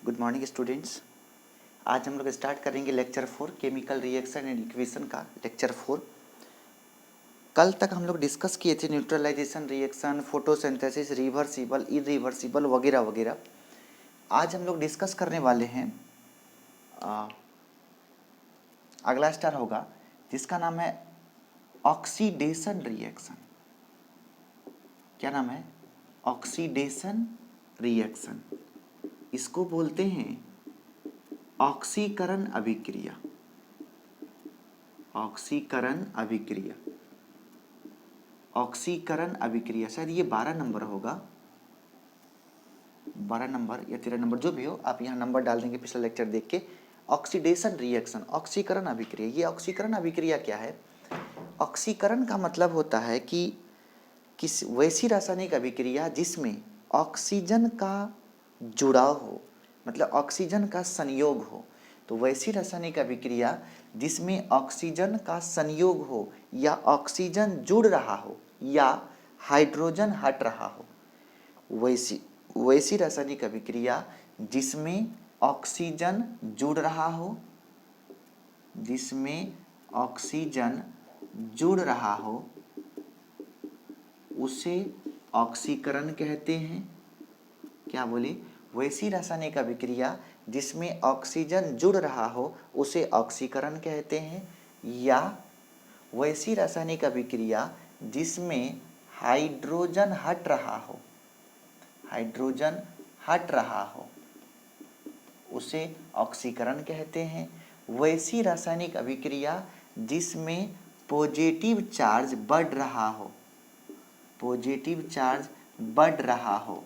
Good morning students. आज हम लोग स्टार्ट करेंगे lecture 4 chemical reaction and equation का लेक्चर 4। कल तक हम लोग डिस्कस किए थे neutralisation reaction, photosynthesis, reversible, irreversible वगैरह वगैरह। आज हम लोग डिस्कस करने वाले हैं अगला स्टार होगा जिसका नाम है ऑक्सीडेशन रिएक्शन। क्या नाम है? Oxidation reaction. इसको बोलते हैं ऑक्सीकरण अभिक्रिया। ऑक्सीकरण अभिक्रिया, ऑक्सीकरण अभिक्रिया। शायद ये 12 नंबर होगा, 12 नंबर या 13 नंबर जो भी हो, आप यहाँ नंबर डाल देंगे पिछला लेक्चर देख के। ऑक्सीडेशन रिएक्शन, ऑक्सीकरण अभिक्रिया। ये ऑक्सीकरण अभिक्रिया क्या है? ऑक्सीकरण का मतलब होता है कि किस वैसी रासायनिक अभिक्रिया जिसमें ऑक्सीजन का जुड़ाव हो, मतलब ऑक्सीजन का संयोग हो। तो वैसी रासायनिक अभिक्रिया जिसमें ऑक्सीजन का संयोग हो या ऑक्सीजन जुड़ रहा हो या हाइड्रोजन हट रहा हो, वैसी रासायनिक अभिक्रिया जिसमें ऑक्सीजन जुड़ रहा हो, जिसमें ऑक्सीजन जुड़ रहा हो, उसे ऑक्सीकरण कहते हैं। क्या बोले? वैसी रासायनिक अभिक्रिया जिसमें ऑक्सीजन जुड़ रहा हो उसे ऑक्सीकरण कहते हैं। या वैसी रासायनिक अभिक्रिया जिसमें हाइड्रोजन हट रहा हो, हाइड्रोजन हट रहा हो, उसे ऑक्सीकरण कहते हैं। वैसी रासायनिक अभिक्रिया जिसमें पॉजिटिव चार्ज बढ़ रहा हो, पॉजिटिव चार्ज बढ़ रहा हो,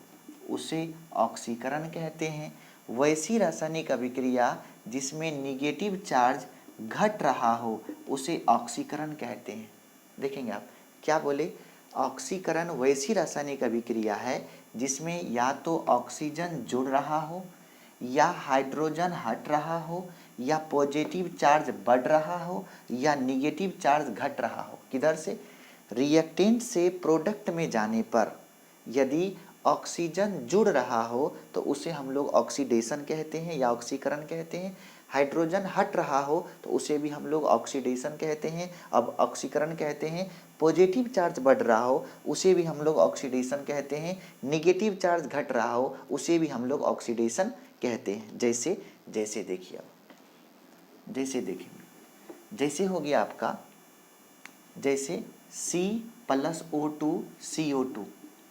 उसे ऑक्सीकरण कहते हैं। वैसी रासायनिक अभिक्रिया जिसमें निगेटिव चार्ज घट रहा हो उसे ऑक्सीकरण कहते हैं। देखेंगे आप क्या बोले? ऑक्सीकरण वैसी रासायनिक अभिक्रिया है जिसमें या तो ऑक्सीजन जुड़ रहा हो या हाइड्रोजन हट रहा हो या पॉजिटिव चार्ज बढ़ रहा हो या निगेटिव चार्ज घट रहा हो। किधर से? रिएक्टेंट से प्रोडक्ट में जाने पर यदि ऑक्सीजन जुड़ रहा हो तो उसे हम लोग ऑक्सीडेशन कहते हैं या ऑक्सीकरण कहते हैं। हाइड्रोजन हट रहा हो तो उसे भी हम लोग ऑक्सीडेशन कहते हैं, अब ऑक्सीकरण कहते हैं। पॉजिटिव चार्ज बढ़ रहा हो उसे भी हम लोग ऑक्सीडेशन कहते हैं। निगेटिव चार्ज घट रहा हो उसे भी हम लोग ऑक्सीडेशन कहते हैं। जैसे जैसे देखिए, आप जैसे देखेंगे, जैसे हो गया आपका, जैसे C+O2CO2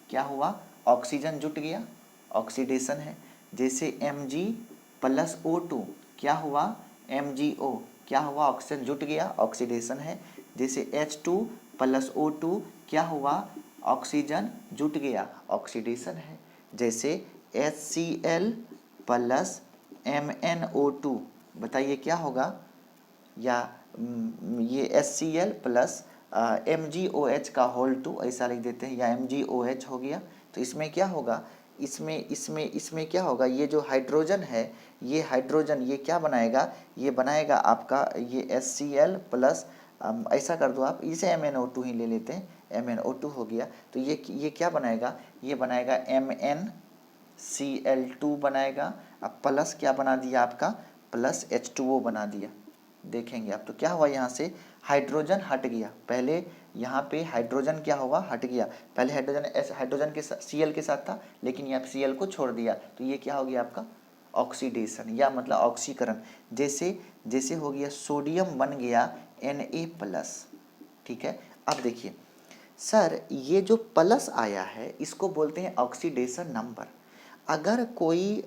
क्या हुआ? ऑक्सीजन जुट गया, ऑक्सीडेशन है। जैसे Mg+O2 क्या हुआ? MgO क्या हुआ? ऑक्सीजन जुट गया, ऑक्सीडेशन है। जैसे H2+O2 क्या हुआ? ऑक्सीजन जुट गया, ऑक्सीडेशन है। जैसे HCl+MnO2 बताइए क्या होगा? या ये HCl+MgOH का होल 2 ऐसा लिख देते हैं, या MgOH हो गया। तो इसमें क्या होगा? इसमें क्या होगा? ये जो हाइड्रोजन है, ये हाइड्रोजन ये क्या बनाएगा? ये बनाएगा आपका ये HCl+ ऐसा कर दो आप, इसे MnO2 ही ले लेते हैं, MnO2 हो गया। तो ये क्या बनाएगा? ये बनाएगा MnCl2 बनाएगा। अब प्लस क्या बना दिया आपका? प्लस H2O बना दिया। देखेंगे आप तो क्या हुआ? यहाँ से हाइड्रोजन हट गया। पहले यहाँ पे हाइड्रोजन क्या हुआ? हट गया। पहले हाइड्रोजन के Cl के साथ था, लेकिन यहाँ Cl को छोड़ दिया, तो ये क्या हो गया आपका? ऑक्सीडेशन या मतलब ऑक्सीकरण। जैसे जैसे हो गया सोडियम बन गया Na+। ठीक है। अब देखिए सर, ये जो प्लस आया है इसको बोलते हैं ऑक्सीडेशन नंबर। अगर कोई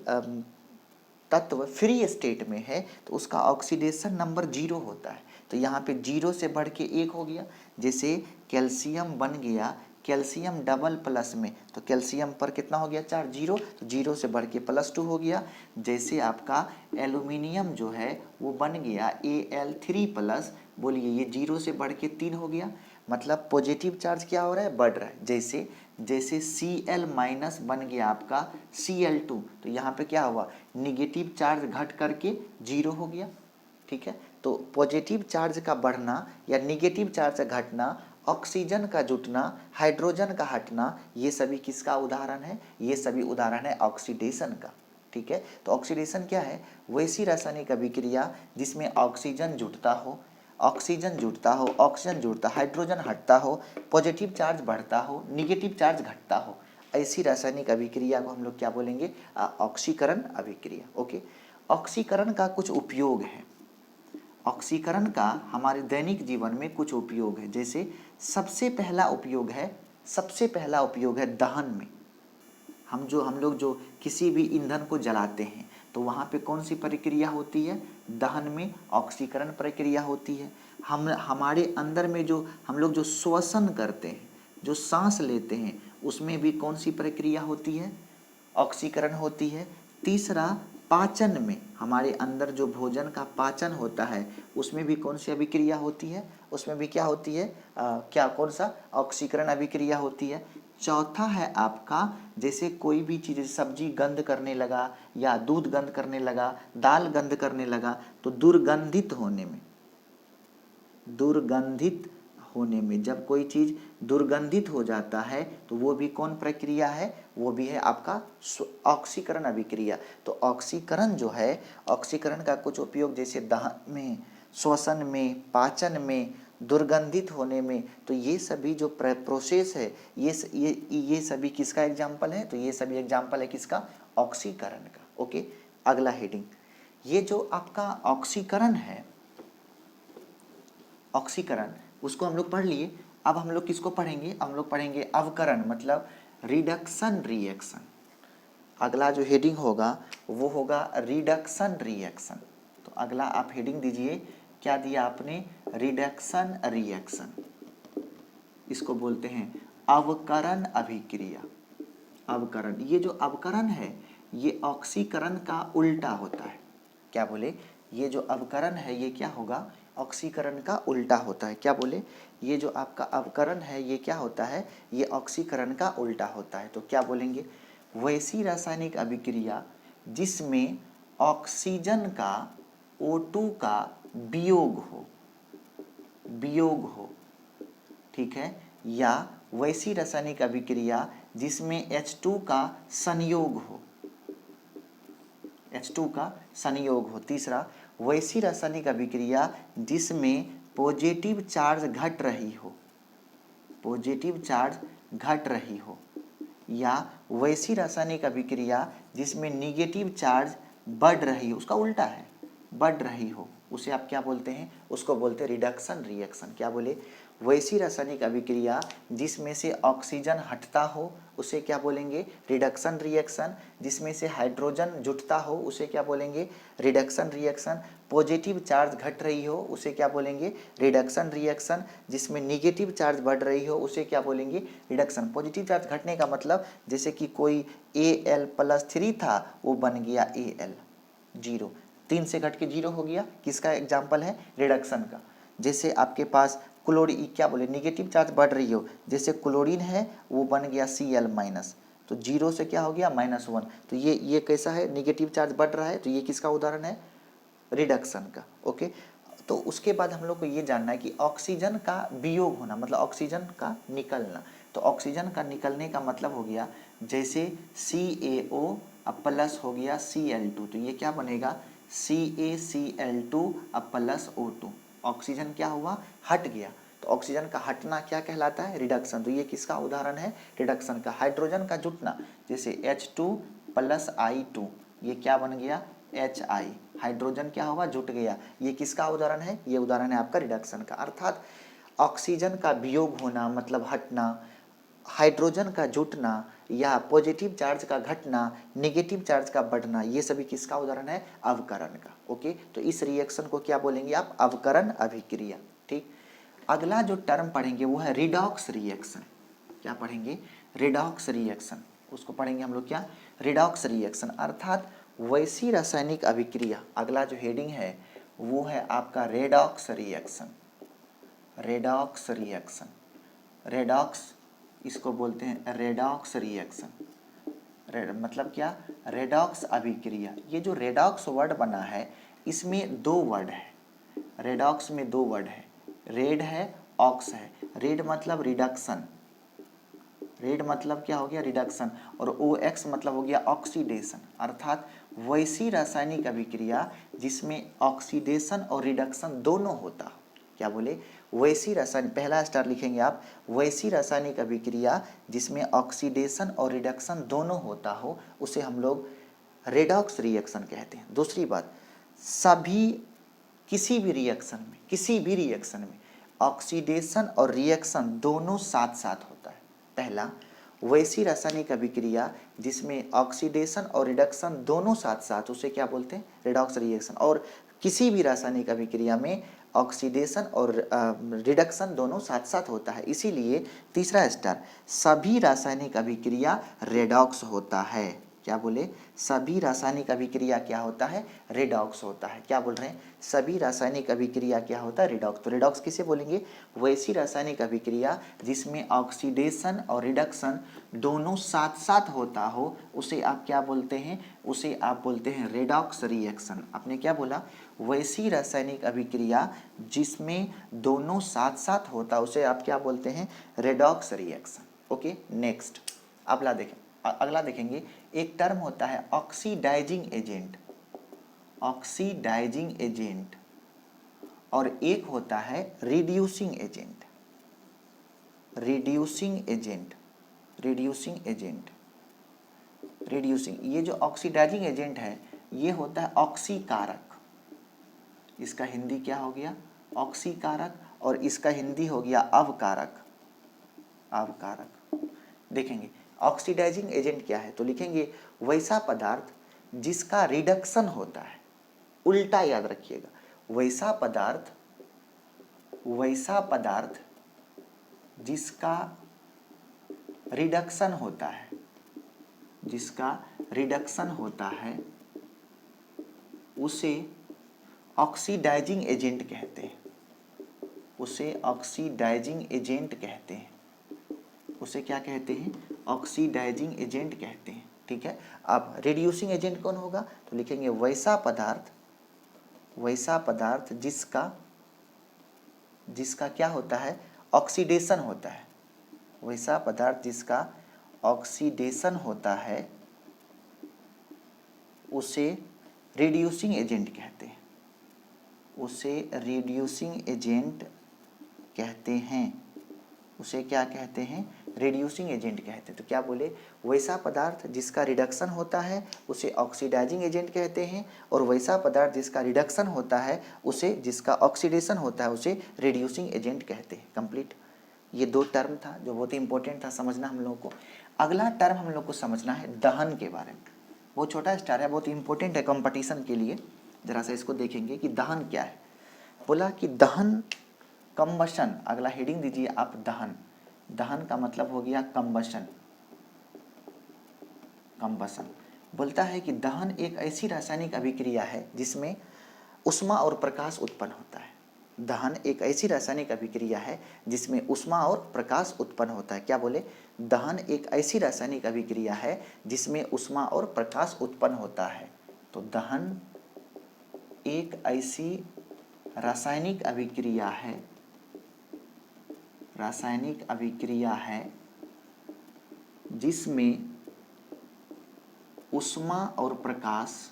तत्व फ्री स्टेट में है तो उसका ऑक्सीडेशन नंबर 0 होता है। तो यहाँ पे 0 से बढ़ के 1 हो गया। जैसे कैल्शियम बन गया, कैल्शियम डबल प्लस में, तो कैल्शियम पर कितना हो गया? 4, 0, तो 0 से बढ़ के +2 हो गया। जैसे आपका एल्यूमिनियम जो है वो बन गया Al3+, बोलिए ये 0 से बढ़ के 3 हो गया। मतलब पॉजिटिव चार्ज क्या हो रहा है? बढ़ रहा है। जैसे जैसे Cl- बन गया आपका Cl2, तो यहाँ पे क्या हुआ? निगेटिव चार्ज घट करके 0 हो गया। ठीक है। तो पॉजिटिव चार्ज का बढ़ना या निगेटिव चार्ज का घटना, ऑक्सीजन का जुटना, हाइड्रोजन का हटना, ये सभी किसका उदाहरण है? ये सभी उदाहरण है ऑक्सीडेशन का। ठीक है। तो ऑक्सीडेशन क्या है? वैसी रासायनिक अभिक्रिया जिसमें ऑक्सीजन जुड़ता हो, ऑक्सीजन जुड़ता, हाइड्रोजन हटता हो, पॉजिटिव चार्ज बढ़ता हो, निगेटिव चार्ज घटता हो, ऐसी रासायनिक अभिक्रिया को हम लोग क्या बोलेंगे? ऑक्सीकरण अभिक्रिया। ओके। ऑक्सीकरण का कुछ उपयोग है, ऑक्सीकरण का हमारे दैनिक जीवन में कुछ उपयोग है। जैसे सबसे पहला उपयोग है दहन में। हम लोग जो किसी भी ईंधन को जलाते हैं तो वहाँ पे कौन सी प्रक्रिया होती है? दहन में ऑक्सीकरण प्रक्रिया होती है। हमारे अंदर में जो हम लोग जो श्वसन करते हैं, जो सांस लेते हैं, उसमें भी कौन सी प्रक्रिया होती है? ऑक्सीकरण होती है। तीसरा, पाचन में, हमारे अंदर जो भोजन का पाचन होता है उसमें भी कौन सी अभिक्रिया होती है? उसमें भी क्या होती है? कौन सा? ऑक्सीकरण अभिक्रिया होती है। चौथा है आपका, जैसे कोई भी चीज़, सब्जी गंध करने लगा या दूध गंध करने लगा, दाल गंध करने लगा, तो दुर्गंधित होने में जब कोई चीज़ दुर्गंधित हो जाता है तो वो भी कौन प्रक्रिया है? वो भी है आपका ऑक्सीकरण अभिक्रिया। तो ऑक्सीकरण जो है, ऑक्सीकरण का कुछ उपयोग जैसे दहन में, श्वसन में, पाचन में, दुर्गंधित होने में, तो ये सभी जो प्रोसेस है, ये सभी किसका एग्जाम्पल है? तो ये सभी एग्जाम्पल है किसका? ऑक्सीकरण का। ओके। अगला हेडिंग, ये जो आपका ऑक्सीकरण है, ऑक्सीकरण, उसको हम लोग पढ़ लिए। अब हम लोग किसको पढ़ेंगे? हम लोग पढ़ेंगे अवकरण, मतलब रिडक्शन रिएक्शन। अगला जो हेडिंग होगा वो होगा रिडक्शन रिएक्शन। तो अगला आप हेडिंग दीजिए, क्या दिया आपने? Reduction reaction. इसको बोलते हैं अवकरण अभिक्रिया। अवकरण, ये जो अवकरण है ये ऑक्सीकरण का उल्टा होता है। क्या बोले? ये जो अवकरण है ये क्या होगा? ऑक्सीकरण का उल्टा होता है। क्या बोले? ये जो आपका अवकरण है ये क्या होता है? ये ऑक्सीकरण का उल्टा होता है। तो क्या बोलेंगे? वैसी रासायनिक अभिक्रिया जिसमें ऑक्सीजन का O2 का वियोग हो, ठीक है, या वैसी रासायनिक अभिक्रिया जिसमें H2 का संयोग हो, तीसरा, वैसी रासायनिक अभिक्रिया जिसमें पॉजिटिव चार्ज घट रही हो, या वैसी रासायनिक अभिक्रिया जिसमें निगेटिव चार्ज बढ़ रही हो, उसका उल्टा है, बढ़ रही हो, उसे आप क्या बोलते हैं? उसको बोलते हैं रिडक्शन रिएक्शन। क्या बोले? वैसी रासायनिक अभिक्रिया जिसमें से ऑक्सीजन हटता हो उसे क्या बोलेंगे? Reduction reaction. जिसमें से हाइड्रोजन जुटता हो उसे क्या बोलेंगे? Reduction reaction. पॉजिटिव चार्ज घट रही हो उसे क्या बोलेंगे? Reduction reaction. जिसमें निगेटिव चार्ज बढ़ रही हो उसे क्या बोलेंगे? रिडक्शन। पॉजिटिव चार्ज घटने का मतलब जैसे कि कोई Al+3 था वो बन गया Al 0, 3 से घट के 0 हो गया। किसका एग्जाम्पल है? रिडक्शन का। जैसे आपके पास क्लोरीन, क्या बोले? निगेटिव चार्ज बढ़ रही हो, जैसे क्लोरीन है वो बन गया Cl-, तो 0 से क्या हो गया? -1। तो ये कैसा है? निगेटिव चार्ज बढ़ रहा है, तो ये किसका उदाहरण है? रिडक्शन का। ओके। तो उसके बाद हम लोग को ये जानना है कि ऑक्सीजन का वियोग होना मतलब ऑक्सीजन का निकलना। तो ऑक्सीजन का निकलने का मतलब हो गया जैसे CaO अब प्लस हो गया Cl2, तो ये क्या बनेगा? CaCl2 अब प्लस O2। ऑक्सीजन क्या हुआ? हट गया। तो ऑक्सीजन का हटना क्या कहलाता है? रिडक्शन। तो ये किसका उदाहरण है? रिडक्शन का। हाइड्रोजन का जुटना, जैसे H2 + I2, ये क्या बन गया? Hi। हाइड्रोजन क्या हुआ? जुट गया। ये किसका उदाहरण है? ये उदाहरण है आपका रिडक्शन का। अर्थात ऑक्सीजन का वियोग होना मतलब हटना, हाइड्रोजन का जुटना या पॉजिटिव चार्ज का घटना, नेगेटिव चार्ज का बढ़ना, ये सभी किसका उदाहरण है? अवकरण का। ओके। तो इस रिएक्शन को क्या बोलेंगे आप? अवकरण अभिक्रिया। ठीक। अगला जो टर्म पढ़ेंगे वो है रिडॉक्स रिएक्शन। क्या पढ़ेंगे? Redox reaction. उसको पढ़ेंगे हम लोग क्या? Redox reaction. अर्थात वैसी रासायनिक अभिक्रिया। अगला जो हेडिंग है वो है आपका redox reaction. Redox reaction, redox, इसको बोलते हैं रेडॉक्स रिएक्शन। मतलब क्या? रेडॉक्स अभिक्रिया। ये जो रेडॉक्स वर्ड बना है इसमें 2 वर्ड है। रेडॉक्स में 2 वर्ड है, रेड है, ऑक्स है। रेड मतलब रिडक्शन, रेड मतलब क्या हो गया, रिडक्शन, और OX मतलब हो गया ऑक्सीडेशन। अर्थात वैसी रासायनिक अभिक्रिया जिसमें ऑक्सीडेशन और रिडक्शन दोनों होता हो। क्या बोले, वैसी रासायनिक, पहला स्टार लिखेंगे आप, वैसी रासायनिक अभिक्रिया जिसमें ऑक्सीडेशन और रिडक्शन दोनों होता हो उसे हम लोग रेडॉक्स रिएक्शन कहते हैं। दूसरी बात, किसी भी रिएक्शन में ऑक्सीडेशन और रिएक्शन दोनों साथ साथ होता है। पहला, वैसी रासायनिक अभिक्रिया जिसमें ऑक्सीडेशन और रिडक्शन दोनों साथ साथ, उसे क्या बोलते हैं, रेडॉक्स रिएक्शन। और किसी भी रासायनिक अभिक्रिया में ऑक्सीडेशन और रिडक्शन दोनों साथ साथ होता है, इसीलिए तीसरा स्टार, सभी रासायनिक अभिक्रिया रेडॉक्स होता है। क्या बोले, सभी रासायनिक अभिक्रिया क्या होता है, रेडॉक्स होता है। क्या बोल रहे हैं, सभी रासायनिक अभिक्रिया क्या होता है, रेडॉक्स। तो रेडॉक्स किसे बोलेंगे, वैसी रासायनिक अभिक्रिया जिसमें ऑक्सीडेशन और रिडक्शन दोनों साथ साथ होता हो उसे आप क्या बोलते हैं, उसे आप बोलते हैं रेडॉक्स रिएक्शन। आपने क्या बोला, वैसी रासायनिक अभिक्रिया जिसमें दोनों साथ साथ होता उसे आप क्या बोलते हैं, रेडॉक्स रिएक्शन। ओके, नेक्स्ट अगला देखेंगे, एक टर्म होता है ऑक्सीडाइजिंग एजेंट, ऑक्सीडाइजिंग एजेंट, और एक होता है reducing agent, reducing agent, reducing agent, reducing. ये जो ऑक्सीडाइजिंग एजेंट है ये होता है ऑक्सीकारक, इसका हिंदी क्या हो गया, ऑक्सीकारक, और इसका हिंदी हो गया अवकारक, अवकारक। देखेंगे ऑक्सीडाइजिंग एजेंट क्या है, तो लिखेंगे वैसा पदार्थ जिसका रिडक्शन होता है, उल्टा याद रखिएगा, वैसा पदार्थ जिसका रिडक्शन होता है, जिसका रिडक्शन होता है उसे ऑक्सीडाइजिंग एजेंट कहते हैं, उसे ऑक्सीडाइजिंग एजेंट कहते हैं, उसे क्या कहते हैं, ऑक्सीडाइजिंग एजेंट कहते हैं। ठीक है, अब रिड्यूसिंग एजेंट कौन होगा, तो लिखेंगे वैसा पदार्थ जिसका क्या होता है, ऑक्सीडेशन होता है, वैसा पदार्थ जिसका ऑक्सीडेशन होता है उसे रिड्यूसिंग एजेंट कहते हैं, उसे रिड्यूसिंग एजेंट कहते हैं, उसे क्या कहते हैं, रिड्यूसिंग एजेंट कहते हैं। तो क्या बोले, वैसा पदार्थ जिसका रिडक्शन होता है उसे ऑक्सीडाइजिंग एजेंट कहते हैं, और वैसा पदार्थ जिसका रिडक्शन होता है उसे, जिसका ऑक्सीडेशन होता है उसे रिड्यूसिंग एजेंट कहते हैं। कंप्लीट। ये दो टर्म था जो बहुत ही इंपॉर्टेंट था समझना हम लोग को। अगला टर्म हम लोग को समझना है दहन के बारे में। बहुत छोटा स्टार है, बहुत इंपॉर्टेंट है कंपटीशन के लिए। जरा सा इसको देखेंगे कि दहन क्या है। बोला कि दहन, कंबशन, अगला हेडिंग दीजिए आप दहन। दहन का मतलब हो गया कंबशन, कंबशन। बोलता है कि दहन एक ऐसी रासायनिक अभिक्रिया है जिसमें ऊष्मा और प्रकाश उत्पन्न होता है। दहन एक ऐसी रासायनिक अभिक्रिया है जिसमें ऊष्मा और प्रकाश उत्पन्न होता है। क्या बोले, दहन एक ऐसी रासायनिक अभिक्रिया है जिसमें ऊष्मा और प्रकाश उत्पन्न होता है। तो दहन एक ऐसी रासायनिक अभिक्रिया है, रासायनिक अभिक्रिया है जिसमें ऊष्मा और प्रकाश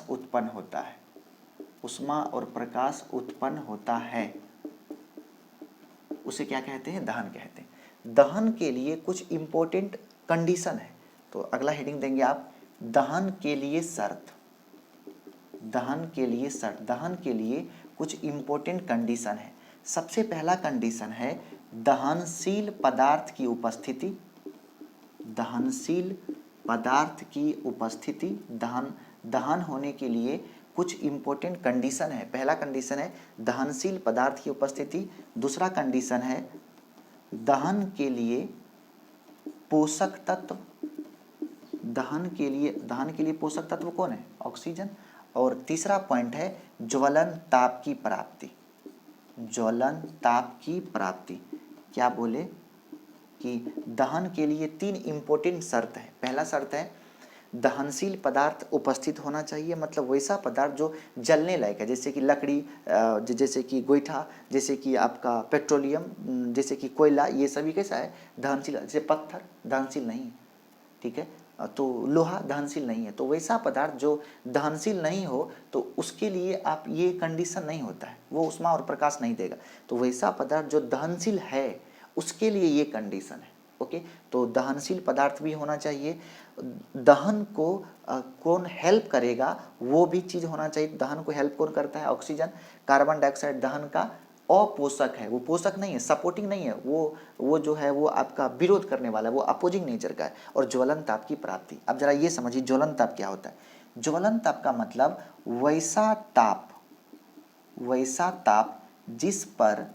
उत्पन्न होता है, ऊष्मा और प्रकाश उत्पन्न होता है, उसे क्या कहते हैं, दहन कहते हैं। दहन के लिए कुछ इंपॉर्टेंट कंडीशन है, तो अगला हेडिंग देंगे आप दहन के लिए शर्त। दहन के लिए शर्त, दहन के लिए कुछ इंपॉर्टेंट कंडीशन है। सबसे पहला कंडीशन है दहनशील पदार्थ की उपस्थिति, दहनशील पदार्थ की उपस्थिति। दहन होने के लिए कुछ इंपॉर्टेंट कंडीशन है। पहला कंडीशन है दहनशील पदार्थ की उपस्थिति। दूसरा कंडीशन है दहन के लिए पोषक तत्व। दहन के लिए पोषक तत्व कौन है, ऑक्सीजन। और तीसरा पॉइंट है ज्वलन ताप की प्राप्ति, ज्वलन ताप की प्राप्ति। क्या बोले कि दहन के लिए तीन इंपॉर्टेंट शर्त है। पहला शर्त है दहनशील पदार्थ उपस्थित होना चाहिए, मतलब वैसा पदार्थ जो जलने लायक है, जैसे कि लकड़ी, जैसे कि गोईठा, जैसे कि आपका पेट्रोलियम, जैसे कि कोयला, ये सभी कैसा है, दहनशील। जैसे पत्थर दहनशील नहीं है, ठीक है, तो लोहा दहनशील नहीं है। तो वैसा पदार्थ जो दहनशील नहीं हो तो उसके लिए आप ये कंडीशन नहीं होता है, वो ऊष्मा और प्रकाश नहीं देगा। तो वैसा पदार्थ जो दहनशील है उसके लिए ये कंडीशन है। ओके, तो दहनशील पदार्थ भी होना चाहिए। दहन को कौन हेल्प करेगा, वो भी चीज़ होना चाहिए। दहन को हेल्प कौन करता है, ऑक्सीजन। कार्बन डाइऑक्साइड दहन का अपोषक है, वो पोषक नहीं है, सपोर्टिंग नहीं है, वो जो है वो आपका विरोध करने वाला है, वो अपोजिंग नेचर का है। और ज्वलन ताप की प्राप्ति, अब जरा ये समझिए ज्वलन ताप क्या होता है। ज्वलन ताप का मतलब वैसा ताप जिस पर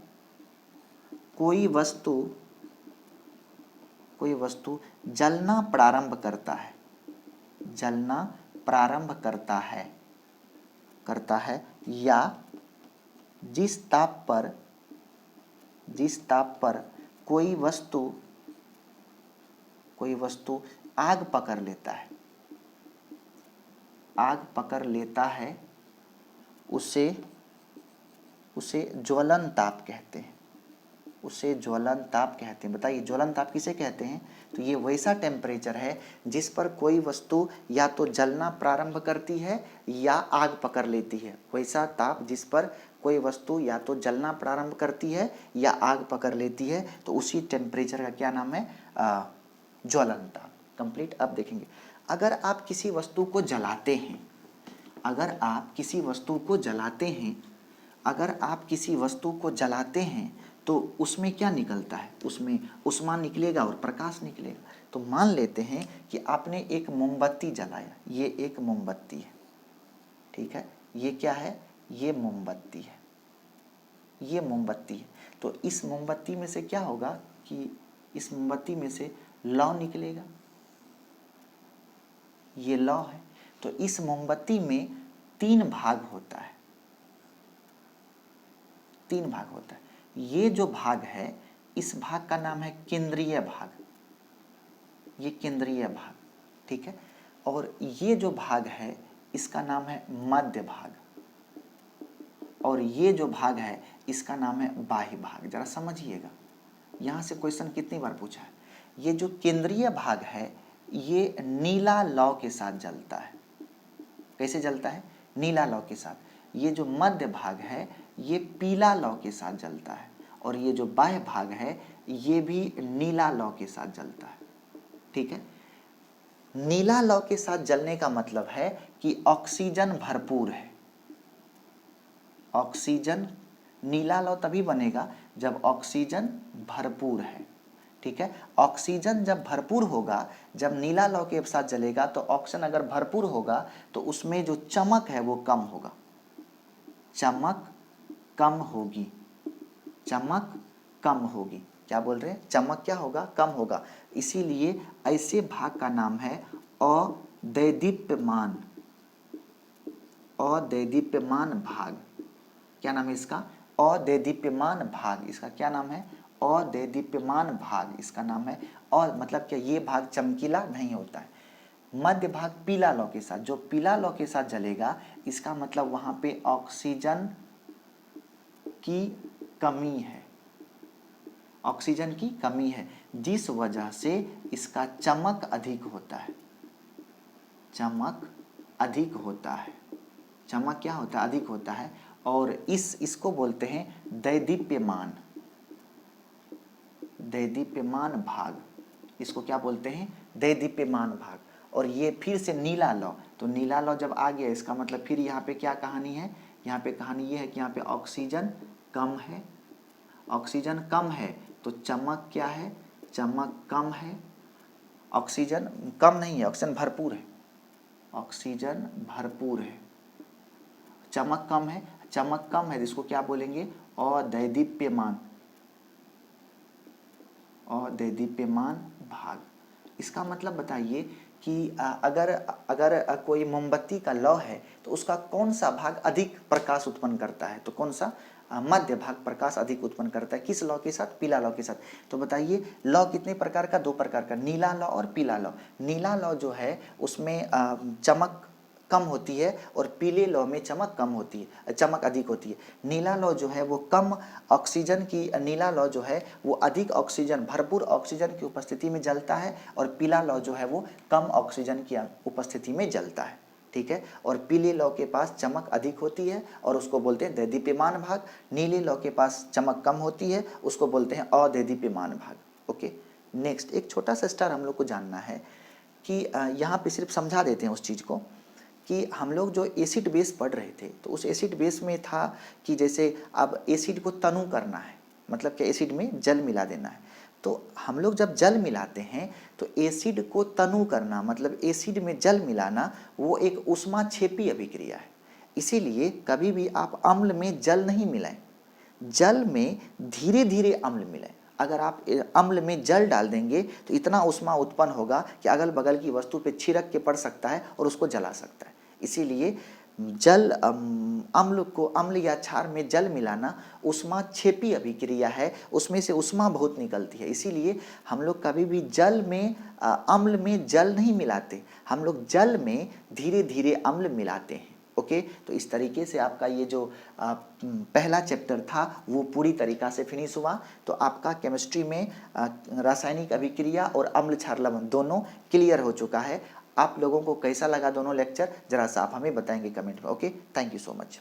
कोई वस्तु जलना प्रारंभ करता है या जिस ताप पर कोई वस्तु आग पकड़ लेता है, उसे ज्वलन ताप कहते हैं। बताइए ज्वलन ताप किसे कहते हैं? तो ये वैसा टेम्परेचर है जिस पर कोई वस्तु या तो जलना प्रारंभ करती है या आग पकड़ लेती है। वैसा ताप जिस पर कोई वस्तु या तो जलना प्रारंभ करती है या आग पकड़ लेती है, तो उसी टेम्परेचर का क्या नाम है, ज्वलन ताप। कंप्लीट। अब देखेंगे, अगर आप किसी वस्तु को जलाते हैं, तो उसमें क्या निकलता है, उसमें ऊष्मा निकलेगा और प्रकाश निकलेगा। तो मान लेते हैं कि आपने एक मोमबत्ती जलाया, ये एक मोमबत्ती है, ठीक है, ये क्या है, ये मोमबत्ती है। तो इस मोमबत्ती में से क्या होगा कि इस मोमबत्ती में से लौ निकलेगा, ये लौ है। तो इस मोमबत्ती में 3 भाग होता है। ये जो भाग है, इस भाग का नाम है केंद्रीय भाग, ये केंद्रीय भाग, ठीक है। और ये जो भाग है इसका नाम है मध्य भाग, और ये जो भाग है इसका नाम है बाह्य भाग। जरा समझिएगा, यहाँ से क्वेश्चन कितनी बार पूछा है। ये जो केंद्रीय भाग है ये नीला लौ के साथ जलता है। कैसे जलता है, नीला लौ के साथ। ये जो मध्य भाग है ये पीला लौ के साथ जलता है, और ये जो बाह्य भाग है ये भी नीला लौ के साथ जलता है, ठीक है। नीला लौ के साथ जलने का मतलब है कि ऑक्सीजन भरपूर है। ऑक्सीजन, नीला लौ तभी बनेगा जब ऑक्सीजन भरपूर है, ठीक है। ऑक्सीजन जब भरपूर होगा, जब नीला लौ के साथ जलेगा, तो ऑक्सीजन अगर भरपूर होगा तो उसमें जो चमक है वो कम होगा, चमक कम होगी। क्या बोल रहे हैं, चमक क्या होगा, कम होगा। इसीलिए ऐसे भाग का नाम है अदैदीप्यमान भाग। क्या नाम है इसका, अदैदीप्यमान भाग। इसका क्या नाम है, अदैदीप्यमान भाग, इसका नाम है। और मतलब क्या, ये भाग चमकीला नहीं होता है। मध्य भाग पीला लौ के साथ, जो पीला लौ के साथ जलेगा, इसका मतलब वहां पे ऑक्सीजन की कमी है, जिस वजह से इसका चमक अधिक होता है। चमक क्या होता है, अधिक होता है। और इसको बोलते हैं दैदीप्यमान भाग। इसको क्या बोलते हैं, दैदीप्यमान भाग। और ये फिर से नीला लौ, तो नीला लौ जब आ गया, इसका मतलब फिर यहाँ पे क्या कहानी है, यहाँ पे कहानी ये है कि यहाँ पे ऑक्सीजन कम है, तो चमक क्या है, चमक कम है। ऑक्सीजन कम नहीं है, ऑक्सीजन भरपूर है, चमक कम है, इसको क्या बोलेंगे, अदैदीप्यमान भाग। इसका मतलब बताइए कि अगर कोई मोमबत्ती का लौ है तो उसका कौन सा भाग अधिक प्रकाश उत्पन्न करता है, तो कौन सा, मध्य भाग प्रकाश अधिक उत्पन्न करता है। किस लौ के साथ? पीला लौ के साथ। तो बताइए लौ कितने प्रकार का? 2 प्रकार का, नीला लौ और पीला लौ। नीला लौ जो है उसमें चमक कम होती है और पीले लौ में चमक कम होती है, चमक अधिक होती है। नीला लौ जो है वो कम ऑक्सीजन की, नीला लौ जो है वो अधिक ऑक्सीजन, भरपूर ऑक्सीजन की उपस्थिति में जलता है और पीला लौ जो है वो कम ऑक्सीजन की उपस्थिति में जलता है। ठीक है, और पीले लौ के पास चमक अधिक होती है और उसको बोलते हैं दैदीप्यमान भाग। नीले लौ के पास चमक कम होती है, उसको बोलते हैं अदैदीप्यमान भाग। ओके, नेक्स्ट एक छोटा सा स्टार हम लोग को जानना है कि यहाँ पे सिर्फ समझा देते हैं उस चीज़ को कि हम लोग जो एसिड बेस पढ़ रहे थे तो उस एसिड बेस में था कि जैसे अब एसिड को तनु करना है, मतलब कि एसिड में जल मिला देना है। तो हम लोग जब जल मिलाते हैं तो एसिड को तनु करना मतलब एसिड में जल मिलाना वो एक ऊष्माक्षेपी अभिक्रिया है। इसीलिए कभी भी आप अम्ल में जल नहीं मिलाएं, जल में धीरे धीरे अम्ल मिलाएं। अगर आप अम्ल में जल डाल देंगे तो इतना ऊष्मा उत्पन्न होगा कि अगल बगल की वस्तु पे छिड़क के पड़ सकता है और उसको जला सकता है। इसीलिए जल अम्ल को, अम्ल या क्षार में जल मिलाना ऊष्माक्षेपी अभिक्रिया है, उसमें से ऊष्मा बहुत निकलती है। इसीलिए हम लोग कभी भी जल में अम्ल में जल नहीं मिलाते, हम लोग जल में धीरे धीरे अम्ल मिलाते हैं। ओके, तो इस तरीके से आपका ये जो पहला चैप्टर था वो पूरी तरीक़ा से फिनिश हुआ। तो आपका केमिस्ट्री में रासायनिक अभिक्रिया और अम्ल क्षार लवण दोनों क्लियर हो चुका है। आप लोगों को कैसा लगा दोनों लेक्चर, जरा सा आप हमें बताएंगे कमेंट में। Okay, thank you so much.